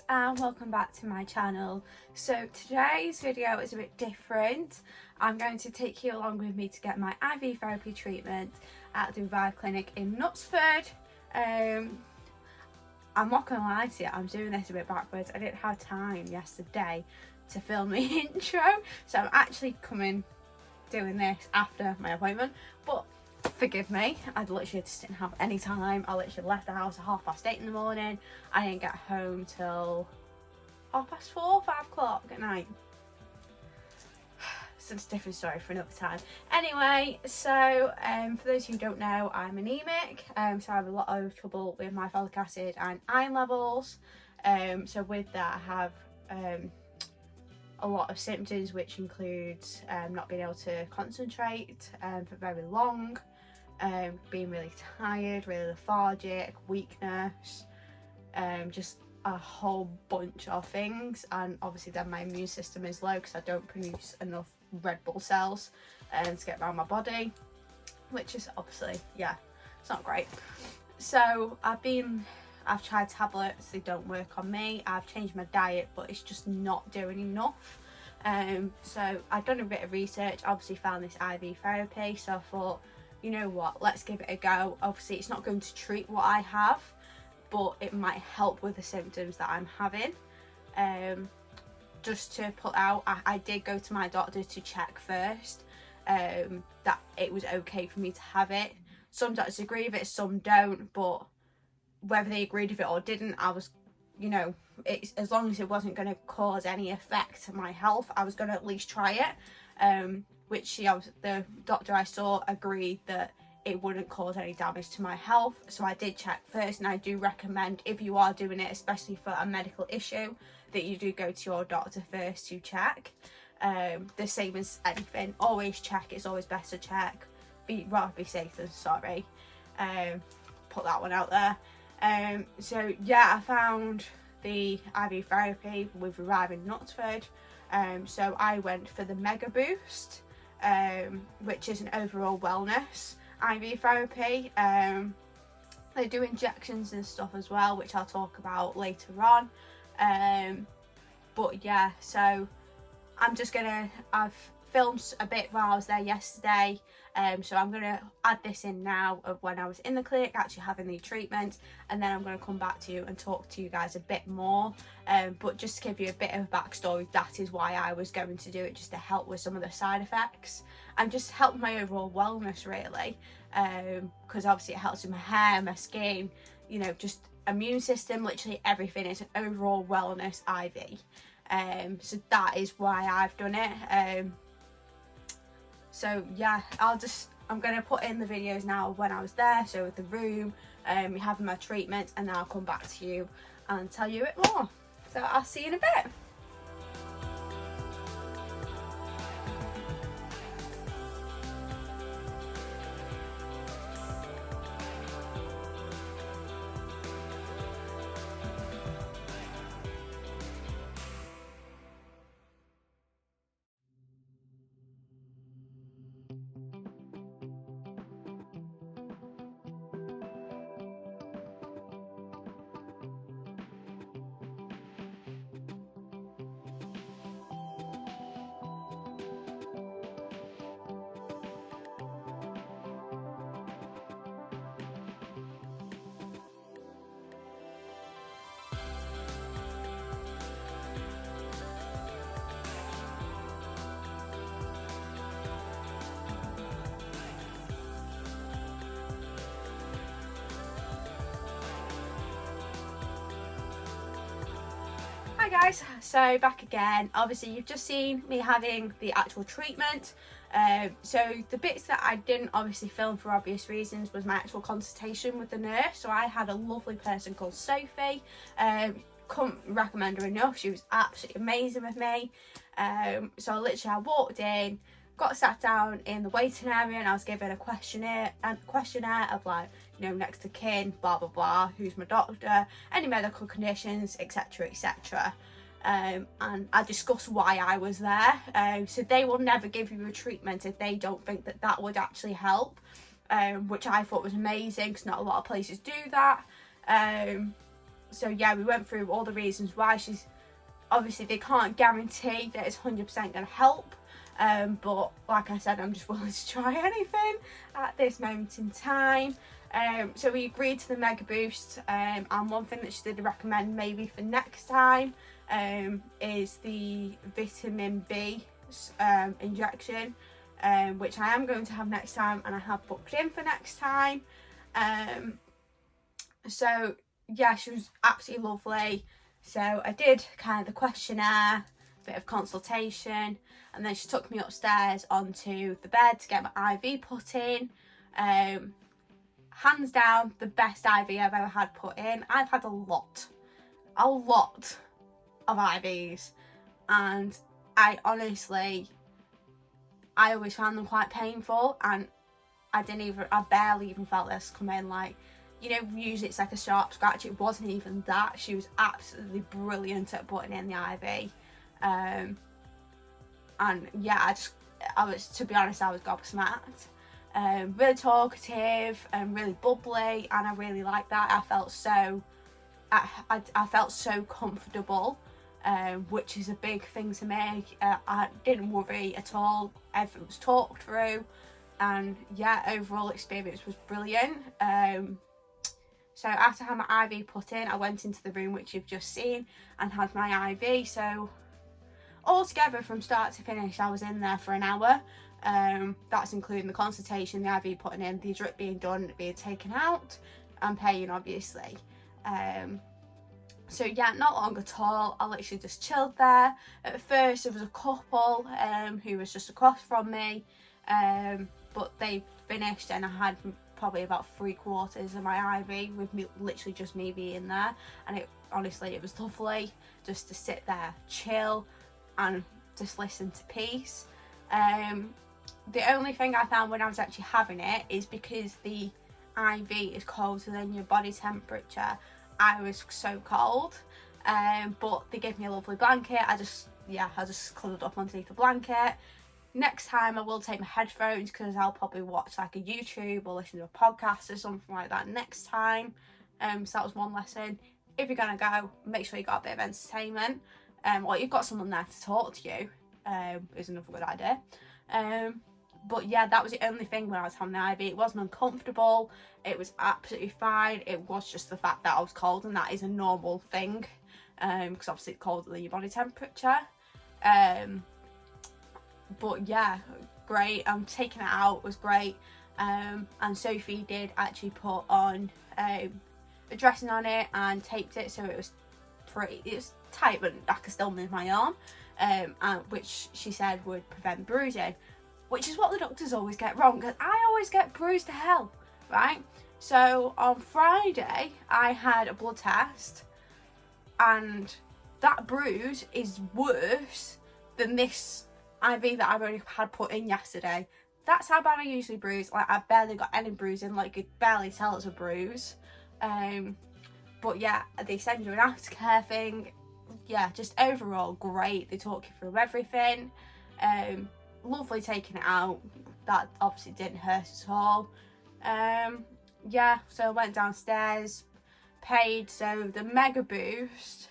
and welcome back to my channel. So today's video is a bit different. I'm going to take you along with me to get my IV therapy treatment at the RIVIV clinic in Knutsford. I'm not gonna lie to you, I'm doing this a bit backwards. I didn't have time yesterday to film the intro, so I'm actually doing this after my appointment, but forgive me, I literally just didn't have any time. I literally left the house at 8:30 in the morning. I didn't get home till 4:30, 5 o'clock at night. So it's a different story for another time. Anyway, so for those who don't know, I'm anemic, so I have a lot of trouble with my folicacid and iron levels. So with that I have a lot of symptoms, which includes not being able to concentrate for very long, being really tired, really lethargic, weakness, just a whole bunch of things. And obviously then my immune system is low because I don't produce enough red blood cells to get around my body, which is obviously, yeah, it's not great. So I've tried tablets, they don't work on me. I've changed my diet, but it's just not doing enough. So I've done a bit of research, obviously found this IV therapy, so I thought, you know what, let's give it a go. Obviously it's not going to treat what I have, but it might help with the symptoms that I'm having. Just to put out, I did go to my doctor to check first that it was okay for me to have it. Some doctors agree with it, some don't, but whether they agreed with it or didn't, I was, you know, it's as long as it wasn't going to cause any effect to my health, I was going to at least try it. Which the doctor I saw agreed that it wouldn't cause any damage to my health. So I did check first, and I do recommend, if you are doing it, especially for a medical issue, that you do go to your doctor first to check. The same as anything, always check. It's always best to check. Rather be safe than sorry. Put that one out there. So yeah, I found the IV therapy with RIVIV in Knutsford. So I went for the Mega Boost, which is an overall wellness IV therapy. They do injections and stuff as well, which I'll talk about later on. But yeah, so I've filmed a bit while I was there yesterday, so I'm gonna add this in now of when I was in the clinic actually having the treatment, and then I'm gonna come back to you and talk to you guys a bit more. But just to give you a bit of a backstory, that is why I was going to do it, just to help with some of the side effects and just help my overall wellness really, because obviously it helps with my hair, my skin, you know, just immune system, literally everything. Is an overall wellness IV. So that is why I've done it. So yeah, I'm going to put in the videos now when I was there, so with the room, having my treatment, and then I'll come back to you and tell you a bit more. So I'll see you in a bit. Hi guys, so back again. Obviously you've just seen me having the actual treatment. So the bits that I didn't obviously film for obvious reasons was my actual consultation with the nurse. So I had a lovely person called Sophie. Couldn't recommend her enough. She was absolutely amazing with me. So I walked in, got sat down in the waiting area, and I was given a questionnaire of, like, you know, next to kin, blah blah blah, who's my doctor, any medical conditions, etc etc. And I discussed why I was there. So they will never give you a treatment if they don't think that that would actually help, which I thought was amazing because not a lot of places do that. So yeah, we went through all the reasons why. She's obviously, they can't guarantee that it's 100% going to help, but like I said, I'm just willing to try anything at this moment in time. So we agreed to the Mega Boost, and one thing that she did recommend maybe for next time is the vitamin B injection, which I am going to have next time, and I have booked in for next time. So yeah, she was absolutely lovely. So I did kind of the questionnaire, bit of consultation, and then she took me upstairs onto the bed to get my IV put in. Hands down, the best IV I've ever had put in. I've had a lot of IVs, and I always found them quite painful, and I barely even felt this come in. Like, you know, usually it's like a sharp scratch. It wasn't even that. She was absolutely brilliant at putting in the IV. And yeah, I was, to be honest, I was gobsmacked. Really talkative and really bubbly, and I really liked that. I felt so comfortable, which is a big thing to me. I didn't worry at all. Everything was talked through, and yeah, overall experience was brilliant. So after I had my IV put in, I went into the room which you've just seen and had my IV. So altogether, from start to finish, I was in there for an hour. That's including the consultation, the IV putting in, the drip being done, being taken out, and paying, obviously. So yeah, not long at all. I literally just chilled there. At first, there was a couple who was just across from me, but they finished, and I had probably about 3/4 of my IV with me, literally just me being there. And honestly, it was lovely just to sit there, chill, and just listen to peace. The only thing I found when I was actually having it is because the IV is colder than your body temperature. I was so cold, but they gave me a lovely blanket. I just cuddled up underneath the blanket. Next time I will take my headphones, because I'll probably watch like a YouTube or listen to a podcast or something like that next time. So that was one lesson. If you're gonna go, make sure you got a bit of entertainment, or you've got someone there to talk to you, is another good idea. But yeah, that was the only thing when I was having the IV. It wasn't uncomfortable. It was absolutely fine. It was just the fact that I was cold, and that is a normal thing, because obviously it's colder than your body temperature. But yeah, great. Taking it out was great. And Sophie did actually put on a dressing on it and taped it, so it was tight, but I could still move my arm, which she said would prevent bruising, which is what the doctors always get wrong, because I always get bruised to hell, right? So on Friday I had a blood test, and that bruise is worse than this IV that I've already had put in yesterday. That's how bad I usually bruise. Like, I barely got any bruising, like, you could barely tell it's a bruise. But yeah, they send you an aftercare thing. Yeah, just overall great. They talk you through everything. Lovely taking it out. That obviously didn't hurt at all. Yeah, so I went downstairs, paid. So the Mega Boost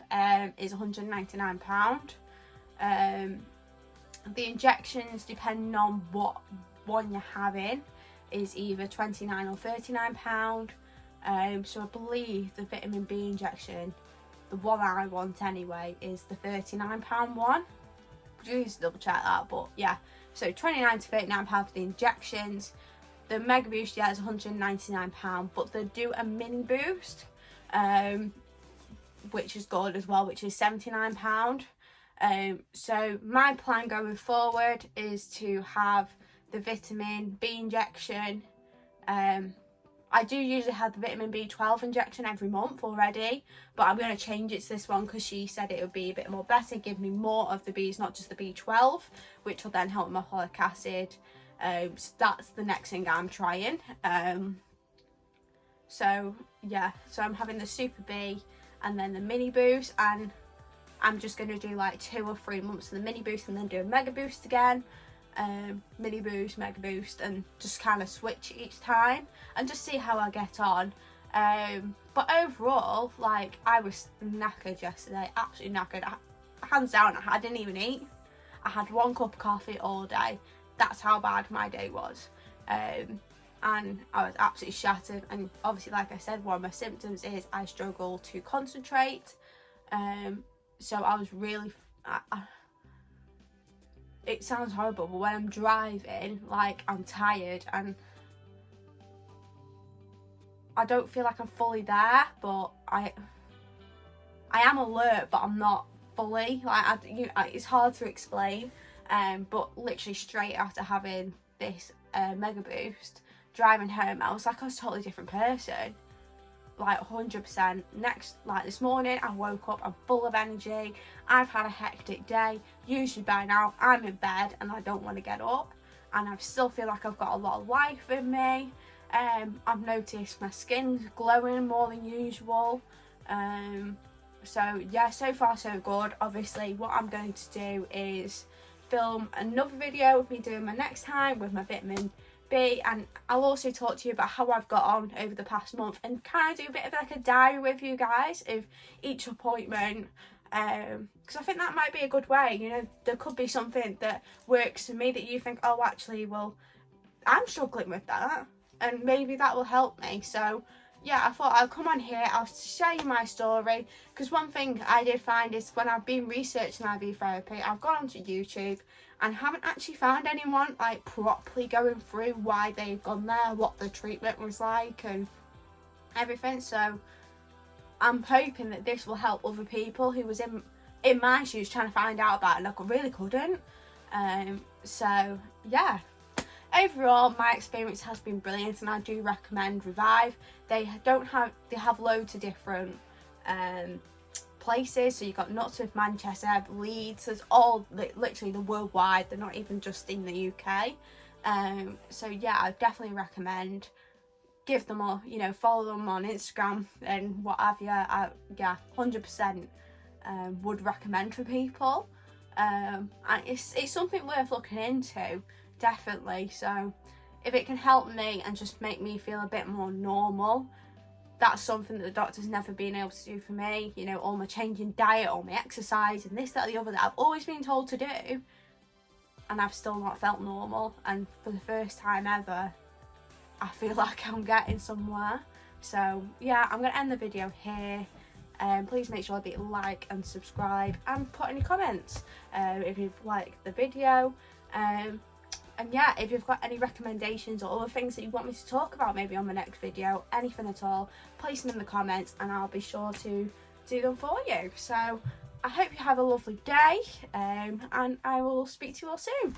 is £199. The injections, depending on what one you're having, is either £29 or £39. So I believe the vitamin B injection, the one I want anyway, is the £39 one. Please double check that, but yeah. So £29 to £39 for the injections. The Mega Boost, yeah, is £199, but they do a mini boost, which is good as well, which is £79. So my plan going forward is to have the vitamin B injection. I do usually have the vitamin B12 injection every month already, but I'm going to change it to this one because she said it would be a bit more better, give me more of the Bs, not just the B12, which will then help my folic acid. So that's the next thing I'm trying. So yeah, so I'm having the Super B and then the mini boost, and I'm just going to do like 2 or 3 months of the mini boost and then do a Mega Boost again. Mini boost, Mega Boost, and just kind of switch each time and just see how I get on. But overall, like, I was knackered yesterday, absolutely knackered. Hands down, I didn't even eat. I had 1 cup of coffee all day. That's how bad my day was. And I was absolutely shattered. And obviously, like I said, one of my symptoms is I struggle to concentrate. So I was really... it sounds horrible, but when I'm driving, like, I'm tired and I don't feel like I'm fully there, but I am alert, but I'm not fully. Like, it's hard to explain. But literally straight after having this mega boost, driving home, I was like a totally different person. Like 100%. Like this morning, I woke up, I'm full of energy. I've had a hectic day. Usually by now, I'm in bed and I don't want to get up. And I still feel like I've got a lot of life in me. I've noticed my skin's glowing more than usual. So yeah, so far so good. Obviously, what I'm going to do is film another video of me doing my next time with my vitamin B, and I'll also talk to you about how I've got on over the past month and kind of do a bit of like a diary with you guys of each appointment, because I think that might be a good way. You know, there could be something that works for me that you think, oh, actually, well, I'm struggling with that, and maybe that will help me. So yeah, I thought I'll come on here, I'll share you my story, because one thing I did find is when I've been researching IV therapy, I've gone onto YouTube and haven't actually found anyone like properly going through why they've gone there, what the treatment was like and everything. So I'm hoping that this will help other people who was in my shoes trying to find out about it and I really couldn't. So yeah. Overall, my experience has been brilliant and I do recommend Revive. They have loads of different places. So you've got Knutsford, Manchester, Leeds. There's all literally the worldwide. They're not even just in the UK. So yeah, I definitely recommend. Give them all, you know, follow them on Instagram and what have you. Yeah, 100% would recommend for people. And it's something worth looking into. Definitely. So if it can help me and just make me feel a bit more normal, that's something that the doctor's never been able to do for me. You know, all my change in diet, all my exercise and this, that, the other that I've always been told to do, and I've still not felt normal. And for the first time ever, I feel like I'm getting somewhere. So yeah, I'm gonna end the video here. Please make sure that you like and subscribe and put any comments if you've liked the video. And yeah, if you've got any recommendations or other things that you want me to talk about maybe on my next video, anything at all, place them in the comments and I'll be sure to do them for you. So I hope you have a lovely day and I will speak to you all soon.